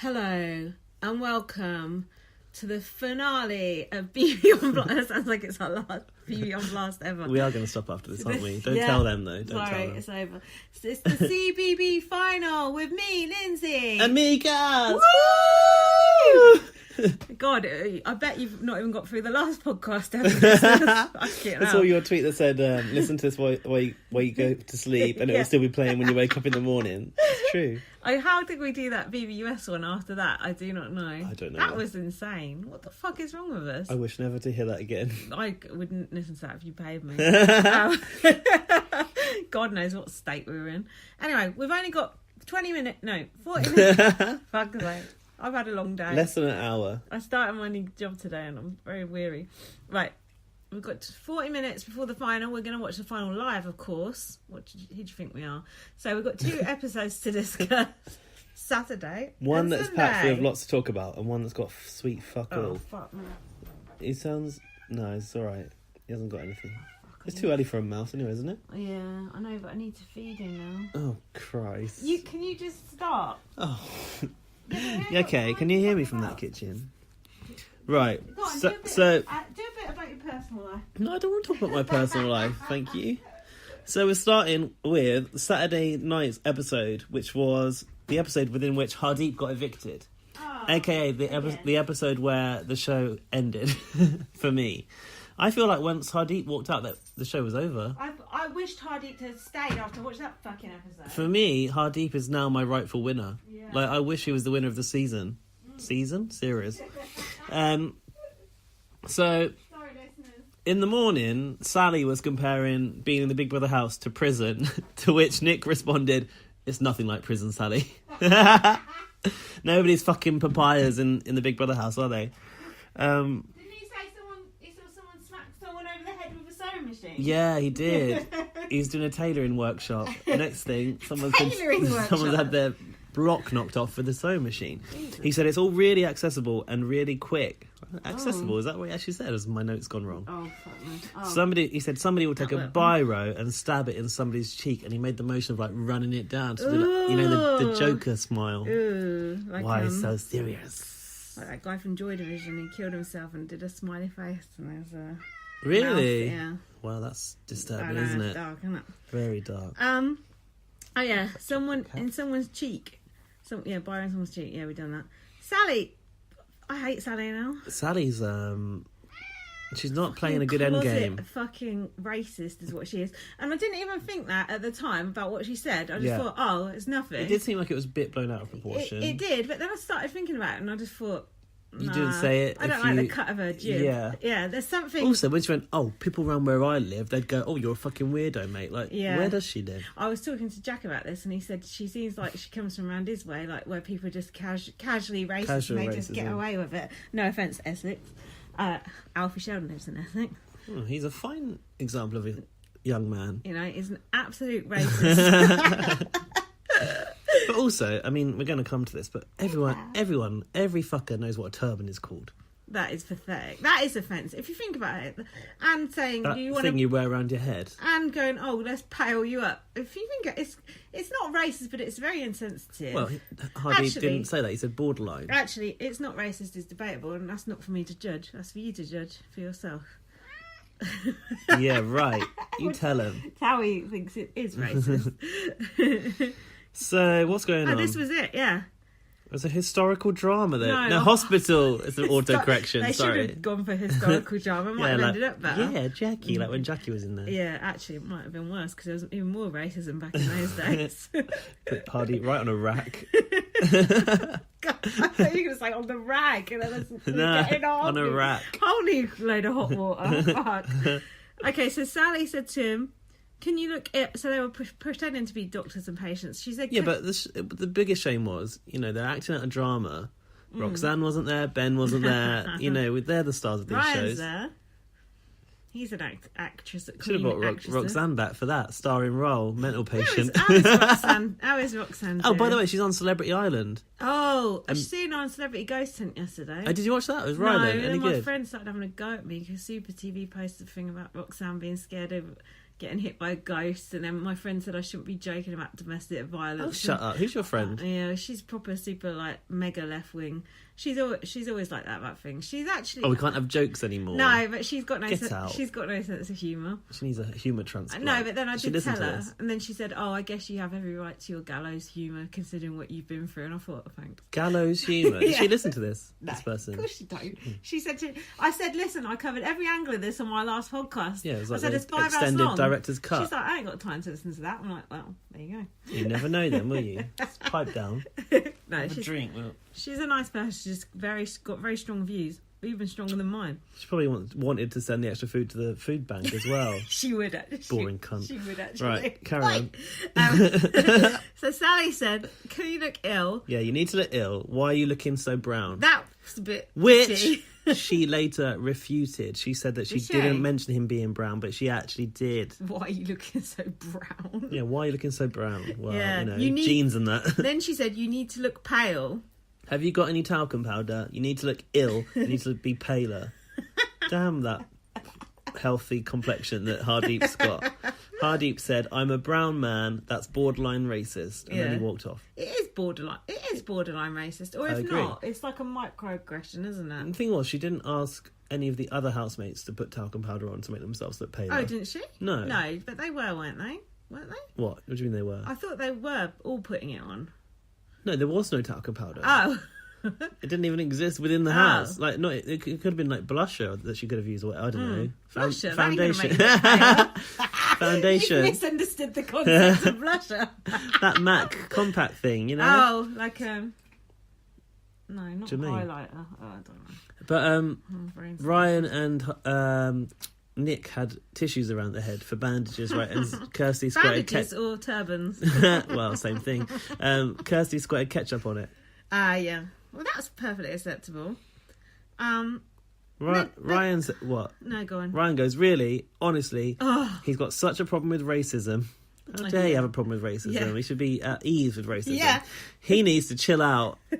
Hello and welcome to the finale of BB on Blast. That sounds like it's our last BB on Blast ever. We are going to stop after this, aren't we? Don't tell them though. Don't Sorry, tell them. it's over. It's the CBB final with me, Lindsay. And me, Gaz! Woo! God, I bet you've not even got through the last podcast ever. I saw your tweet that said, listen to this while you go to sleep, and it will still be playing when you wake up in the morning. It's true. How did we do that BBUS one after that? I do not know. I don't know. That was insane. What the fuck is wrong with us? I wish never to hear that again. I wouldn't listen to that if you paid me. God knows what state we were in. Anyway, we've only got 40 minutes. Fuck sake. I've had a long day. Less than an hour. I started my new job today and I'm very weary. Right, we've got 40 minutes before the final. We're going to watch the final live, of course. Who do you think we are? So we've got 2 episodes to discuss. Saturday One and that's Sunday. packed full of lots to talk about, and one that's got sweet fuck all. Oh, fuck me. He sounds... No, it's alright. He hasn't got anything. It's too early for a mouse anyway, isn't it? Yeah, I know, but I need to feed him now. Oh, Christ. Can you just stop? Oh... Yeah, okay, can you hear me from that kitchen? Right. Go on, so, do a bit about your personal life. No, I don't want to talk about my personal life, thank you. So we're starting with Saturday night's episode, which was the episode within which Hardeep got evicted. Oh, AKA the episode where the show ended, for me. I feel like once Hardeep walked out, that the show was over. I wished Hardeep had stayed after watching that fucking episode. For me, Hardeep is now my rightful winner. Yeah. Like, I wish he was the winner of the season. Series. So, Sorry, listeners. in the morning, Sally was comparing being in the Big Brother house to prison, to which Nick responded, "It's nothing like prison, Sally." Nobody's fucking papayas in the Big Brother house, are they? Didn't he say he saw someone smack someone over the head with a sewing machine? Yeah, he did. He's doing a tailoring workshop. Next thing, someone's workshop. had their block knocked off with a sewing machine. He said it's all really accessible and really quick. Accessible, is that what he actually said? Or has my notes gone wrong? Oh, fuck me. Oh. He said somebody will take a biro and stab it in somebody's cheek, and he made the motion of like running it down to do like, the Joker smile. Ooh, like, Why so serious? Like that guy from Joy Division, he killed himself and did a smiley face, and there's a Really? mouth, yeah. Well, that's disturbing, I know, isn't it's it? dark, isn't it? Very dark. Oh yeah, someone in someone's cheek. Biro in someone's cheek. Yeah, we've done that. Sally, I hate Sally now. Sally's she's not playing a good end game. Fucking racist is what she is, and I didn't even think that at the time about what she said. I just thought, oh, it's nothing. It did seem like it was a bit blown out of proportion. It did, but then I started thinking about it, and I just thought, you didn't say it. I don't like the cut of her jib. Yeah. There's something. Also, when she went, oh, people around where I live, they'd go, oh, you're a fucking weirdo, mate. Like, where does she live? I was talking to Jack about this, and he said she seems like she comes from around his way, like where people are just casually racist, and they just get away with it. No offence, Essex. Alfie Sheldon lives in Essex. Oh, he's a fine example of a young man. You know, he's an absolute racist. But also, I mean, we're going to come to this, but every fucker knows what a turban is called. That is pathetic. That is offensive. If you think about it, and saying that you want thing you wear around your head, and going, oh, let's pale you up. If you think it's not racist, but it's very insensitive. Well, Hardeep didn't say that. He said borderline. Actually, it's not racist. It's debatable, and that's not for me to judge. That's for you to judge for yourself. Yeah, right. You tell him. That's how he thinks it is racist. So, what's going on? This was it, yeah. It was a historical drama, though. No, hospital. It's an auto-correction, they sorry. should have gone for historical drama. Might have ended up better. Yeah, Jackie, like when Jackie was in there. Yeah, actually, it might have been worse, because there was even more racism back in those days. Put Hardeep right on a rack. God, I thought you were going to say on the rag. And then getting on a rack. Holy load of hot water. Fuck. Okay, so Sally said to him, can you look at... So they were pretending to be doctors and patients. She said... Yeah, but the biggest shame was, they're acting out a drama. Roxanne wasn't there, Ben wasn't there. They're the stars of these Ryan's shows. there. He's an actress. Should have brought Roxanne back for that starring role. Mental patient. How is Roxanne Oh, by the way, she's on Celebrity Island. Oh, I seen her on Celebrity Ghost Hunt yesterday. Oh, did you watch that? It was right then. No, my friend started having a go at me because Super TV posted a thing about Roxanne being scared of getting hit by a ghost, and then my friend said I shouldn't be joking about domestic violence. Oh, shut up. Who's your friend? Yeah, she's proper super like mega left wing. She's always like that about things. She's actually We can't have jokes anymore. no, but she's got no out. she's got no sense of humour. She needs a humour transplant. No, but then I She did listen tell to her, this. and then she said, "Oh, I guess you have every right to your gallows humour, considering what you've been through." And I thought, thanks. Gallows humour. Did Yeah. she listen to this? No, This person. of course she don't. She said I said, listen, I covered every angle of this on my last podcast. Yeah, it was like I said the it's 5 hours extended long. director's cut. She's like, I ain't got time to listen to that. I'm like, well, there you go. You never know then, will you? Just pipe down. No, Have a drink. Well, she's a nice person. She's just got very strong views, even stronger than mine. she probably wanted to send the extra food to the food bank as well. She would actually. Boring cunt. She would actually. Right, carry on. So Sally said, "Can you look ill?" Yeah, you need to look ill. Why are you looking so brown? That's a bit. Which bitchy. she later refuted. She said that she Did she? didn't mention him being brown, but she actually did. Why are you looking so brown? Yeah, why are you looking so brown? Well, Yeah, you know, you need- genes and that. Then she said, "You need to look pale." Have you got any talcum powder? You need to look ill. You need to be paler. Damn that healthy complexion that Hardeep's got. Hardeep said, "I'm a brown man that's borderline racist," and then Yeah. he walked off. It is borderline racist, or I if agree. not, it's like a microaggression, isn't And it? the thing was, she didn't ask any of the other housemates to put talcum powder on to make themselves look paler. Oh, didn't she? No. No, but they were, weren't they? Weren't they? What? What do you mean they were? I thought they were all putting it on. No, there was no talcum powder. Oh. It didn't even exist within the house. Like, no, it could have been like blusher that she could have used. Or I don't know. Blusher? That ain't gonna Foundation. make it paler. Foundation. You misunderstood the concept of blusher. That MAC compact thing, you know. Oh, like no, not Do you mean? highlighter. Oh, I don't know. But Brain Ryan and Nick had tissues around their head for bandages, right? And Kirsty squirted bandages or turbans. well, same thing. Kirsty squirted ketchup on it. Yeah. Well, that's perfectly acceptable. Ryan's what? No, go on. Ryan goes, really, honestly, Oh. he's got such a problem with racism. How dare you have a problem with racism? Yeah. We should be at ease with racism. Yeah. He needs to chill out. Why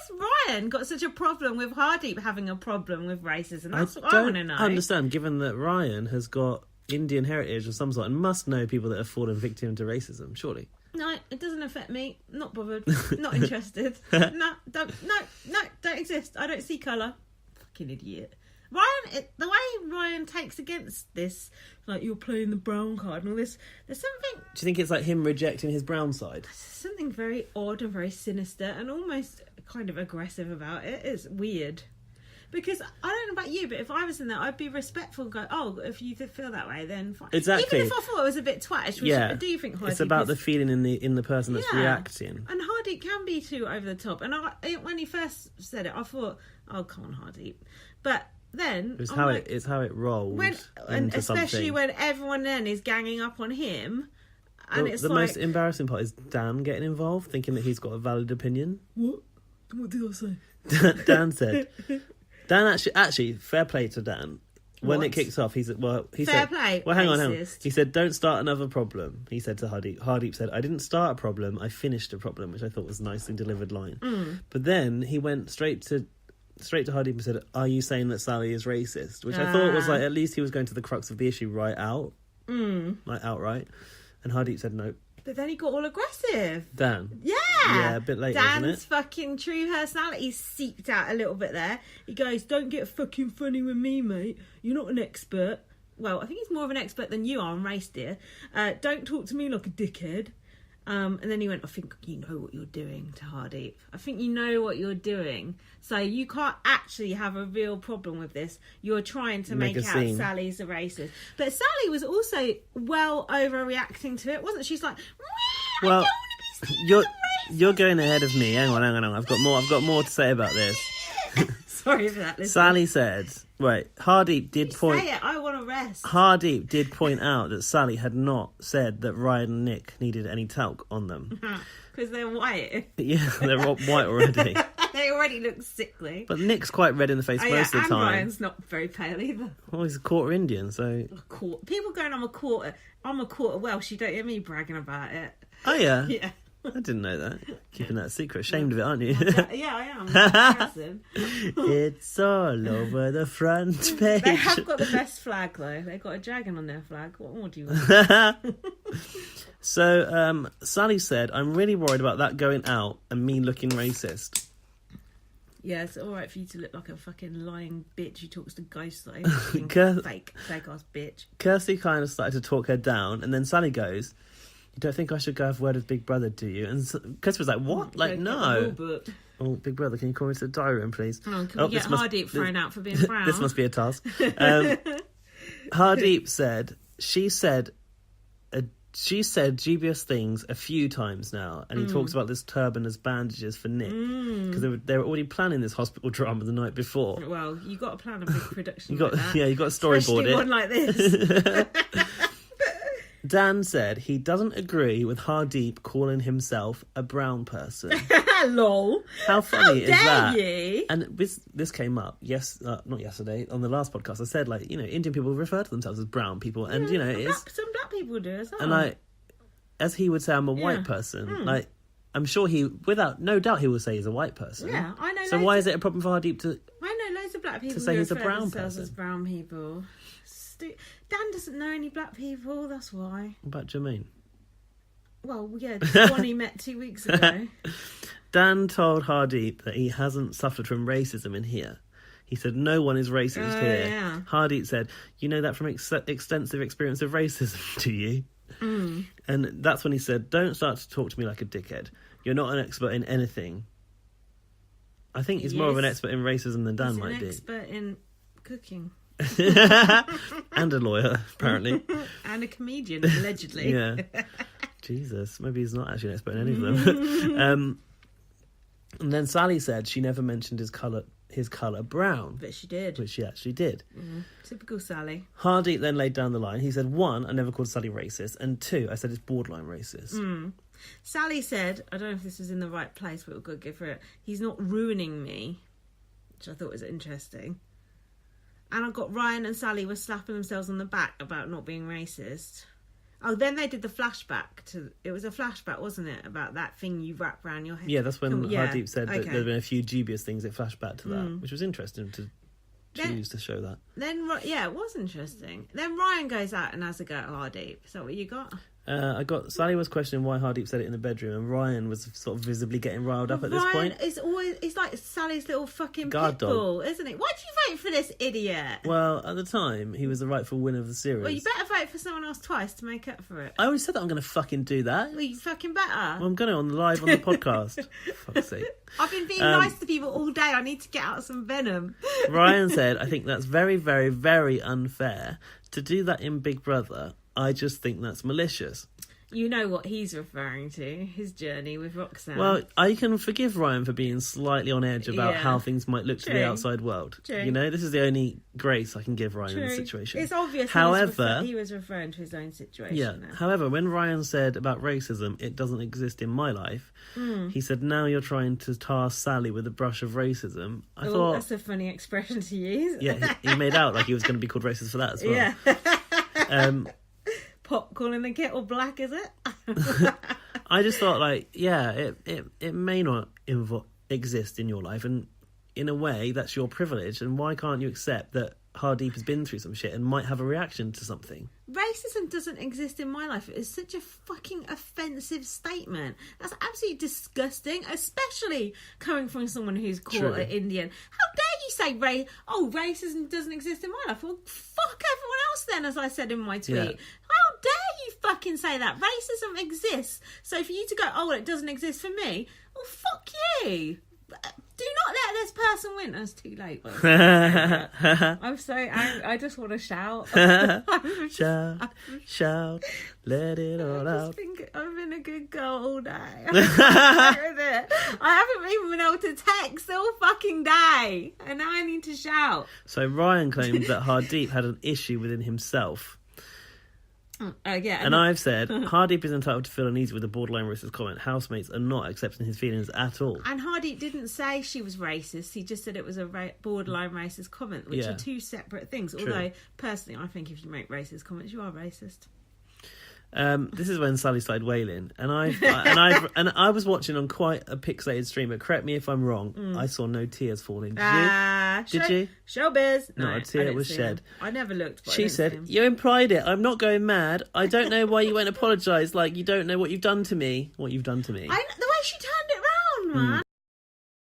has Ryan got such a problem with Hardeep having a problem with racism? That's what I don't want to know. understand, given that Ryan has got Indian heritage of some sort and must know people that have fallen victim to racism, surely. No, it doesn't affect me. Not bothered. Not interested. No, don't exist. I don't see colour. Fucking idiot. The way Ryan takes against this, like you're playing the brown card and all this, there's Do you think it's like him rejecting his brown side? something very odd and very sinister and almost kind of aggressive about it. It's weird. Because I don't know about you, but if I was in there, I'd be respectful and go, oh, if you feel that way, then fine. Exactly. Even if I thought it was a bit twattish, which I do think Hardeep it's about is, the feeling in the person that's reacting. And Hardeep can be too over the top. And when he first said it, I thought, oh, come on, Hardeep. But then It's I'm how like, it rolls and into especially something. when everyone then is ganging up on him, and it's the like, most embarrassing part is Dan getting involved, thinking that he's got a valid opinion. what did I say? Dan said. Dan actually, fair play to Dan. When What? it kicks off, he said, Fair said, play, well, hang on. racist. He said, don't start another problem. He said to Hardeep. Hardeep said, I didn't start a problem, I finished a problem, which I thought was a nicely delivered line. But then he went straight to Hardeep and said, are you saying that Sally is racist? Which I thought was like, at least he was going to the crux of the issue right out. Like outright. And Hardeep said, no. But then he got all aggressive. Dan. Yeah. Yeah, a bit late, wasn't Dan's it? fucking true personality seeped out a little bit there. He goes, don't get fucking funny with me, mate. You're not an expert. Well, I think he's more of an expert than you are on race, dear. Don't talk to me like a dickhead. And then he went, I think you know what you're doing to Hardeep. I think you know what you're doing. So you can't actually have a real problem with this. You're trying to make a out scene. Sally's a racist. But Sally was also well overreacting to it, wasn't she? She's like, I Well, don't want to be seen you're going ahead of me. Hang on. I've got more to say about this. Sorry for that. Listen. Sally said, right, Hardeep did point... Say it, I want to rest. Hardeep did point out that Sally had not said that Ryan and Nick needed any talc on them. Because they're white. Yeah, they're white already. They already look sickly. But Nick's quite red in the face most of the and time. Ryan's not very pale either. Well, he's a quarter Indian, so... People going, I'm a quarter Welsh. You don't hear me bragging about it. Oh, yeah? Yeah. I didn't know that. Keeping that secret. Ashamed of it, aren't you? Yeah, I am. It's all over the front page. They have got the best flag, though. They've got a dragon on their flag. What more do you want? So, Sally said, I'm really worried about that going out and me looking racist. Yeah, it's alright for you to look like a fucking lying bitch who talks to ghosts, though. Fake ass bitch. Kirsty kind of started to talk her down, and then Sally goes, you don't think I should go have a word with Big Brother, do you? And Kirsty was like, what? Like, no. Oh, Big Brother, can you call me to the diary room, please? Can we get Hardeep thrown out for being brown? This must be a task. Hardeep said, she said dubious things a few times now, and he talks about this turban as bandages for Nick, because they were already planning this hospital drama the night before. Well, you got to plan a big production. You got to storyboard it. One like this. Dan said he doesn't agree with Hardeep calling himself a brown person. Lol. How funny is that? You? And this came up, not yesterday, on the last podcast. I said, like, Indian people refer to themselves as brown people, and some black people do as well. And as he would say, I'm a white person. Like, I'm sure no doubt he will say he's a white person. Yeah, I know. So why is it a problem for Hardeep to? I know loads of black people to say who he's a refer brown themselves person as brown people. Dan doesn't know any black people. That's why. What about Jermaine? Well, yeah, the one he met 2 weeks ago. Dan told Hardeep that he hasn't suffered from racism in here. He said, no one is racist here. Yeah. Hardeep said, you know that from extensive experience of racism, do you? And that's when he said, don't start to talk to me like a dickhead. You're not an expert in anything. I think he's more of an expert in racism than Dan might be. He's an expert in cooking. And a lawyer, apparently. And a comedian, allegedly. Yeah. Jesus, maybe he's not actually an expert in any of them. And then Sally said she never mentioned his colour brown. But she did. Which she actually did. Typical Sally. Hardeep then laid down the line. He said, 1, I never called Sally racist. And 2, I said it's borderline racist. Sally said, I don't know if this was in the right place, but we've got to give her it. He's not ruining me. Which I thought was interesting. And I got Ryan and Sally were slapping themselves on the back about not being racist. Oh, then they did the flashback it was a flashback, wasn't it? About that thing you wrap around your head. Yeah, that's when Hardeep said that there'd been a few dubious things that flashed back to that, which was interesting to choose to show that. Then, it was interesting. Then Ryan goes out and has a go at Hardeep. Is that what you got? Sally was questioning why Hardeep said it in the bedroom, and Ryan was sort of visibly getting riled up at this point. He's like Sally's little fucking guard pitbull, isn't he? Why'd you vote for this idiot? Well, at the time, he was the rightful winner of the series. Well, you better vote for someone else twice to make up for it. I already said that I'm going to fucking do that. Well, you fucking better. Well, I'm going to live on the podcast. Fuck's sake. I've been being nice to people all day. I need to get out some venom. Ryan said, I think that's very, very, very unfair. To do that in Big Brother, I just think that's malicious. You know what he's referring to, his journey with Roxanne. Well, I can forgive Ryan for being slightly on edge about how things might look to the outside world. True. This is the only grace I can give Ryan in this situation. It's obvious he was referring to his own situation. Yeah. Now. However, when Ryan said about racism, it doesn't exist in my life, he said, now you're trying to tar Sally with a brush of racism. I thought... that's a funny expression to use. Yeah, he made out like he was going to be called racist for that as well. Yeah. Pot calling the kettle black, is it? I just thought, it may not exist in your life, and in a way, that's your privilege, and why can't you accept that Hardeep has been through some shit and might have a reaction to something? Racism doesn't exist in my life. It's such a fucking offensive statement. That's absolutely disgusting, especially coming from someone who's called an Indian. How dare you say racism doesn't exist in my life? Well, fuck everyone else then, as I said in my tweet. Yeah. How dare you fucking say that? Racism exists. So for you to go, it doesn't exist for me, well, fuck you. Do not let this person win. It's too late. I'm so angry. I just want to shout. Shout, let it all out. I've been a good girl all day. I haven't even been able to text all fucking day, and now I need to shout. So Ryan claimed that Hardeep had an issue within himself. And I've said Hardeep is entitled to feel uneasy with a borderline racist comment. Housemates are not accepting his feelings at all. And Hardeep didn't say she was racist. He just said it was a borderline racist comment, which are two separate things. True. Although, personally, I think if you make racist comments, you are racist. This is when Sally started wailing, and I was watching on quite a pixelated stream. But correct me if I'm wrong. I saw no tears falling. Did you? Did you? Showbiz. No, Not a tear was shed. I never looked. But She said, "You implied it. I'm not going mad. I don't know why you won't apologise. Like you don't know what you've done to me. What you've done to me." The way she turned it round, man.